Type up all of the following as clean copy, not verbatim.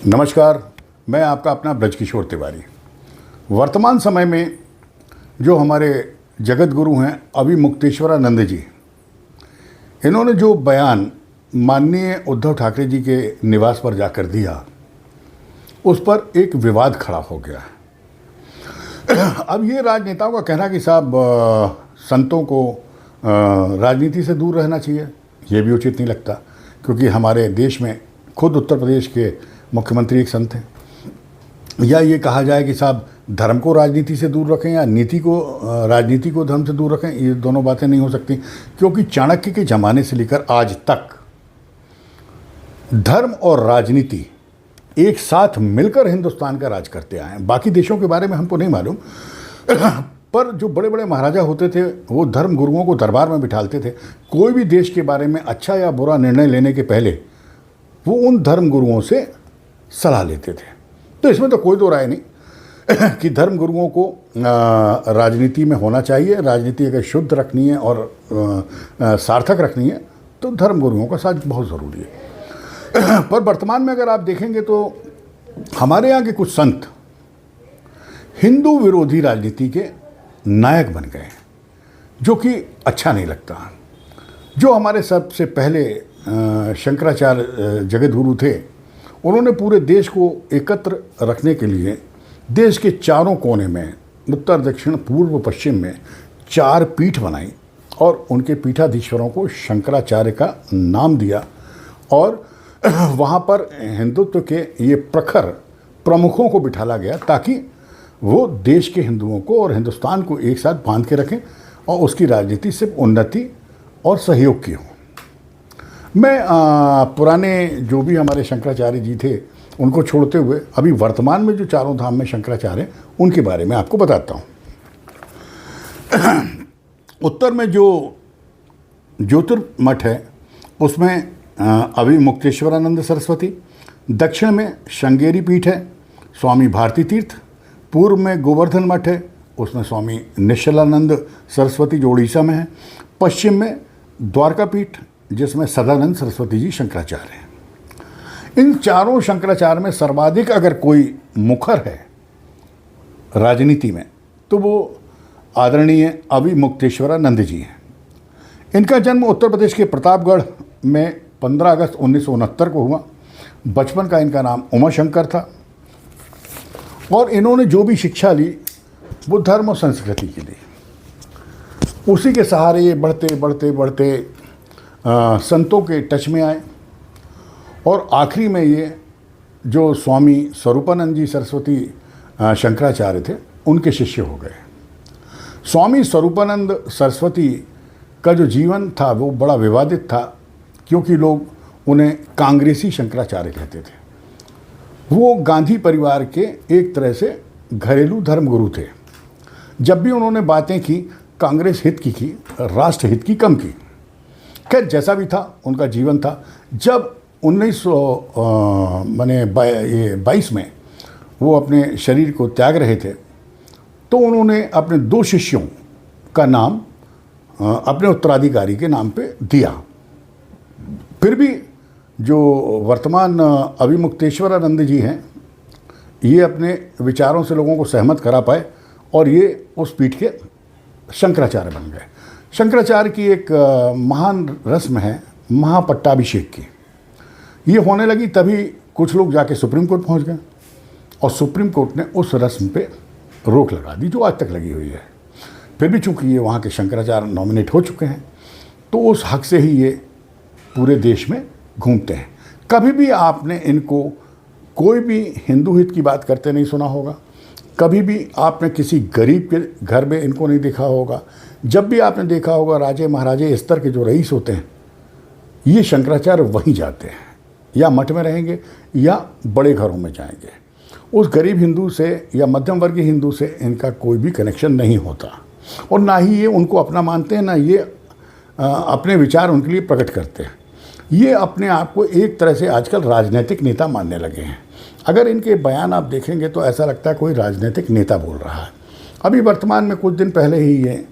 नमस्कार, मैं आपका अपना ब्रजकिशोर तिवारी। वर्तमान समय में जो हमारे जगत गुरु हैं अभिमुक्तेश्वरानंद जी, इन्होंने जो बयान माननीय उद्धव ठाकरे जी के निवास पर जाकर दिया, उस पर एक विवाद खड़ा हो गया है। अब ये राजनेताओं का कहना कि साहब संतों को राजनीति से दूर रहना चाहिए, ये भी उचित नहीं लगता, क्योंकि हमारे देश में खुद उत्तर प्रदेश के मुख्यमंत्री एक संत हैं। या ये कहा जाए कि साहब धर्म को राजनीति से दूर रखें या राजनीति को धर्म से दूर रखें, ये दोनों बातें नहीं हो सकती, क्योंकि चाणक्य के ज़माने से लेकर आज तक धर्म और राजनीति एक साथ मिलकर हिंदुस्तान का राज करते आए हैं। बाकी देशों के बारे में हमको नहीं मालूम, पर जो बड़े बड़े महाराजा होते थे वो धर्म गुरुओं को दरबार में बिठालते थे। कोई भी देश के बारे में अच्छा या बुरा निर्णय लेने के पहले वो उन धर्म गुरुओं से सलाह लेते थे। तो इसमें तो कोई दो राय नहीं कि धर्म गुरुओं को राजनीति में होना चाहिए। राजनीति अगर शुद्ध रखनी है और सार्थक रखनी है तो धर्म गुरुओं का साथ बहुत ज़रूरी है। पर वर्तमान में अगर आप देखेंगे तो हमारे यहाँ के कुछ संत हिंदू विरोधी राजनीति के नायक बन गए, जो कि अच्छा नहीं लगता। जो हमारे सबसे पहले शंकराचार्य जगत गुरु थे, उन्होंने पूरे देश को एकत्र रखने के लिए देश के चारों कोने में, उत्तर दक्षिण पूर्व पश्चिम में 4 पीठ बनाई और उनके पीठाधीश्वरों को शंकराचार्य का नाम दिया। और वहाँ पर हिंदुत्व के ये प्रखर प्रमुखों को बिठाला गया ताकि वो देश के हिंदुओं को और हिंदुस्तान को एक साथ बांध के रखें और उसकी राजनीति सिर्फ उन्नति और सहयोग की हो। मैं पुराने जो भी हमारे शंकराचार्य जी थे उनको छोड़ते हुए अभी वर्तमान में जो चारों धाम में शंकराचार्य हैं उनके बारे में आपको बताता हूँ। उत्तर में जो ज्योतिर्मठ है उसमें अभिमुक्तेश्वरानंद सरस्वती, दक्षिण में श्रृंगेरी पीठ है स्वामी भारती तीर्थ, पूर्व में गोवर्धन मठ है उसमें स्वामी निश्चलानंद सरस्वती जो उड़ीसा में है, पश्चिम में द्वारका पीठ जिसमें सदानंद सरस्वती जी शंकराचार्य हैं। इन चारों शंकराचार्य में सर्वाधिक अगर कोई मुखर है राजनीति में तो वो आदरणीय अभिमुक्तेश्वरानंद जी हैं। इनका जन्म उत्तर प्रदेश के प्रतापगढ़ में 15 अगस्त 1969 को हुआ। बचपन का इनका नाम उमाशंकर था और इन्होंने जो भी शिक्षा ली वो धर्म और संस्कृति की ली। उसी के सहारे ये बढ़ते बढ़ते बढ़ते संतों के टच में आए और आखिरी में ये जो स्वामी स्वरूपानंद जी सरस्वती शंकराचार्य थे उनके शिष्य हो गए। स्वामी स्वरूपानंद सरस्वती का जो जीवन था वो बड़ा विवादित था, क्योंकि लोग उन्हें कांग्रेसी शंकराचार्य कहते थे। वो गांधी परिवार के एक तरह से घरेलू धर्मगुरु थे। जब भी उन्होंने बातें की कांग्रेस हित की, राष्ट्र हित की कम की। खैर जैसा भी था उनका जीवन था। जब 1922 में वो अपने शरीर को त्याग रहे थे तो उन्होंने अपने 2 शिष्यों का नाम अपने उत्तराधिकारी के नाम पे दिया। फिर भी जो वर्तमान अभिमुक्तेश्वरानंद जी हैं ये अपने विचारों से लोगों को सहमत करा पाए और ये उस पीठ के शंकराचार्य बन गए। शंकराचार्य की एक महान रस्म है महापट्टाभिषेक की। ये होने लगी तभी कुछ लोग जाके सुप्रीम कोर्ट पहुंच गए और सुप्रीम कोर्ट ने उस रस्म पे रोक लगा दी जो आज तक लगी हुई है। फिर भी चूंकि ये वहाँ के शंकराचार्य नॉमिनेट हो चुके हैं तो उस हक से ही ये पूरे देश में घूमते हैं। कभी भी आपने इनको कोई भी हिंदू हित की बात करते नहीं सुना होगा, कभी भी आपने किसी गरीब के घर में इनको नहीं देखा होगा। जब भी आपने देखा होगा राजे महाराजे स्तर के जो रईस होते हैं ये शंकराचार्य वहीं जाते हैं, या मठ में रहेंगे या बड़े घरों में जाएंगे। उस गरीब हिंदू से या मध्यम वर्गीय हिंदू से इनका कोई भी कनेक्शन नहीं होता और ना ही ये उनको अपना मानते हैं, ना ये अपने विचार उनके लिए प्रकट करते हैं। ये अपने आप को एक तरह से आजकल राजनीतिक नेता मानने लगे हैं। अगर इनके बयान आप देखेंगे तो ऐसा लगता है कोई राजनीतिक नेता बोल रहा है। अभी वर्तमान में कुछ दिन पहले ही ये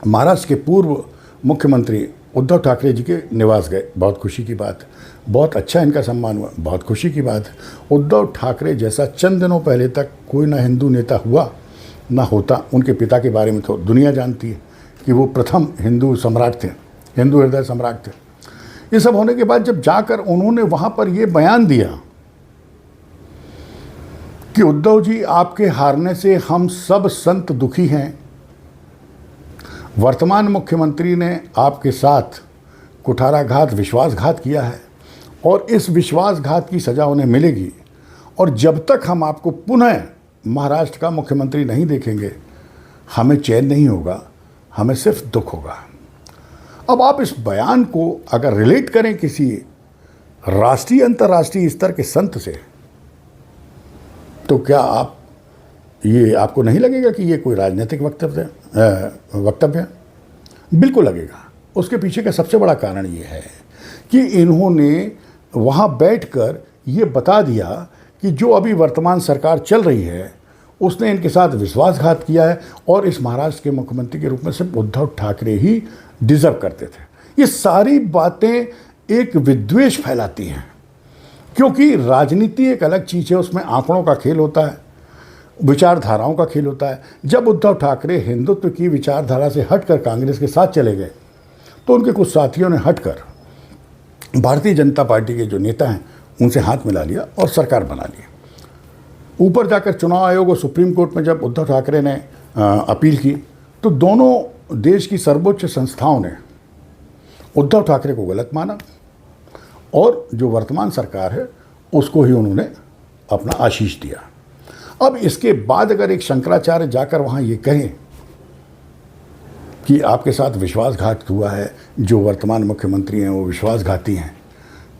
महाराष्ट्र के पूर्व मुख्यमंत्री उद्धव ठाकरे जी के निवास गए। बहुत खुशी की बात। बहुत अच्छा इनका सम्मान हुआ, बहुत खुशी की बात है। उद्धव ठाकरे जैसा चंद दिनों पहले तक कोई ना हिंदू नेता हुआ ना होता। उनके पिता के बारे में तो दुनिया जानती है कि वो प्रथम हिंदू सम्राट थे, हिंदू हृदय सम्राट थे। ये सब होने के बाद जब जाकर उन्होंने वहाँ पर ये बयान दिया कि उद्धव जी, आपके हारने से हम सब संत दुखी हैं, वर्तमान मुख्यमंत्री ने आपके साथ कुठाराघात, विश्वासघात किया है और इस विश्वासघात की सज़ा उन्हें मिलेगी, और जब तक हम आपको पुनः महाराष्ट्र का मुख्यमंत्री नहीं देखेंगे हमें चैन नहीं होगा, हमें सिर्फ दुख होगा। अब आप इस बयान को अगर रिलेट करें किसी राष्ट्रीय अंतर्राष्ट्रीय स्तर के संत से, तो क्या आपको नहीं लगेगा कि ये कोई राजनीतिक वक्तव्य है? बिल्कुल लगेगा। उसके पीछे का सबसे बड़ा कारण ये है कि इन्होंने वहाँ बैठकर ये बता दिया कि जो अभी वर्तमान सरकार चल रही है उसने इनके साथ विश्वासघात किया है और इस महाराष्ट्र के मुख्यमंत्री के रूप में सिर्फ उद्धव ठाकरे ही डिजर्व करते थे। ये सारी बातें एक विद्वेष फैलाती हैं, क्योंकि राजनीति एक अलग चीज़ है, उसमें आंकड़ों का खेल होता है, विचारधाराओं का खेल होता है। जब उद्धव ठाकरे हिंदुत्व की विचारधारा से हटकर कांग्रेस के साथ चले गए तो उनके कुछ साथियों ने हटकर भारतीय जनता पार्टी के जो नेता हैं उनसे हाथ मिला लिया और सरकार बना ली। ऊपर जाकर चुनाव आयोग और सुप्रीम कोर्ट में जब उद्धव ठाकरे ने अपील की तो दोनों देश की सर्वोच्च संस्थाओं ने उद्धव ठाकरे को गलत माना और जो वर्तमान सरकार है उसको ही उन्होंने अपना आशीष दिया। अब इसके बाद अगर एक शंकराचार्य जाकर वहाँ ये कहें कि आपके साथ विश्वासघात हुआ है, जो वर्तमान मुख्यमंत्री हैं वो विश्वासघाती हैं,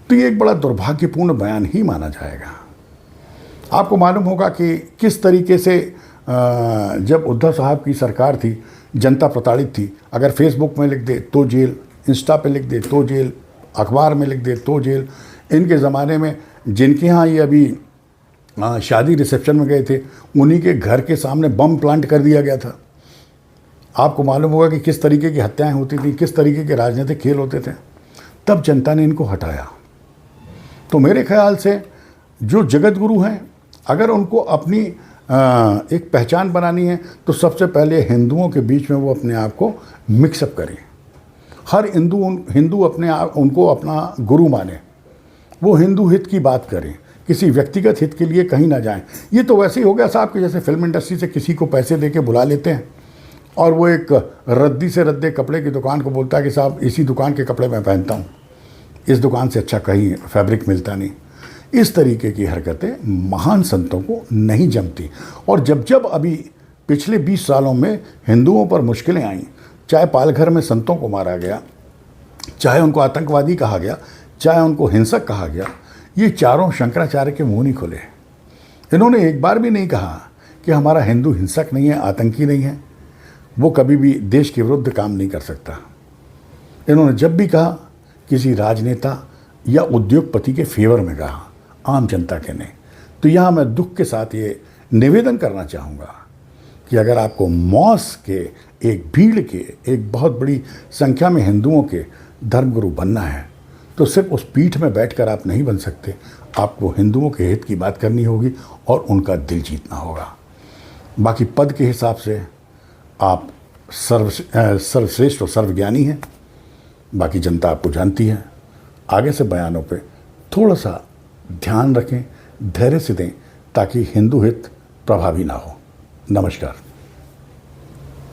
तो ये एक बड़ा दुर्भाग्यपूर्ण बयान ही माना जाएगा। आपको मालूम होगा कि किस तरीके से जब उद्धव साहब की सरकार थी जनता प्रताड़ित थी। अगर फेसबुक में लिख दे तो जेल, इंस्टा पे लिख दे तो जेल, अखबार में लिख दे तो जेल। इनके ज़माने में जिनके यहाँ ये अभी शादी रिसेप्शन में गए थे उन्हीं के घर के सामने बम प्लांट कर दिया गया था। आपको मालूम होगा कि किस तरीके की हत्याएं होती थी, किस तरीके के राजनीतिक खेल होते थे। तब जनता ने इनको हटाया। तो मेरे ख्याल से जो जगत गुरु हैं, अगर उनको अपनी एक पहचान बनानी है तो सबसे पहले हिंदुओं के बीच में वो अपने आप को मिक्सअप करें। हर हिंदू अपने आप उनको अपना गुरु माने, वो हिंदू हित की बात करें, किसी व्यक्तिगत हित के लिए कहीं ना जाएं। ये तो वैसे ही हो गया साहब कि जैसे फिल्म इंडस्ट्री से किसी को पैसे दे के बुला लेते हैं और वो एक रद्दी से रद्दे कपड़े की दुकान को बोलता है कि साहब इसी दुकान के कपड़े मैं पहनता हूँ, इस दुकान से अच्छा कहीं फैब्रिक मिलता नहीं। इस तरीके की हरकतें महान संतों को नहीं जमती। और जब अभी पिछले 20 सालों में हिंदुओं पर मुश्किलें आईं, चाहे पालघर में संतों को मारा गया, चाहे उनको आतंकवादी कहा गया, चाहे उनको हिंसक कहा गया, ये चारों शंकराचार्य के मुंह नहीं खुले। इन्होंने एक बार भी नहीं कहा कि हमारा हिंदू हिंसक नहीं है, आतंकी नहीं है, वो कभी भी देश के विरुद्ध काम नहीं कर सकता। इन्होंने जब भी कहा किसी राजनेता या उद्योगपति के फेवर में कहा, आम जनता के नहीं। तो यहाँ मैं दुख के साथ ये निवेदन करना चाहूँगा कि अगर आपको मॉस के एक भीड़ के एक बहुत बड़ी संख्या में हिंदुओं के धर्मगुरु बनना है तो सिर्फ उस पीठ में बैठकर आप नहीं बन सकते। आपको हिंदुओं के हित की बात करनी होगी और उनका दिल जीतना होगा। बाकी पद के हिसाब से आप सर्वश्रेष्ठ और सर्वज्ञानी हैं, बाकी जनता आपको जानती है। आगे से बयानों पे थोड़ा सा ध्यान रखें, धैर्य से दें ताकि हिंदू हित प्रभावी ना हो। नमस्कार।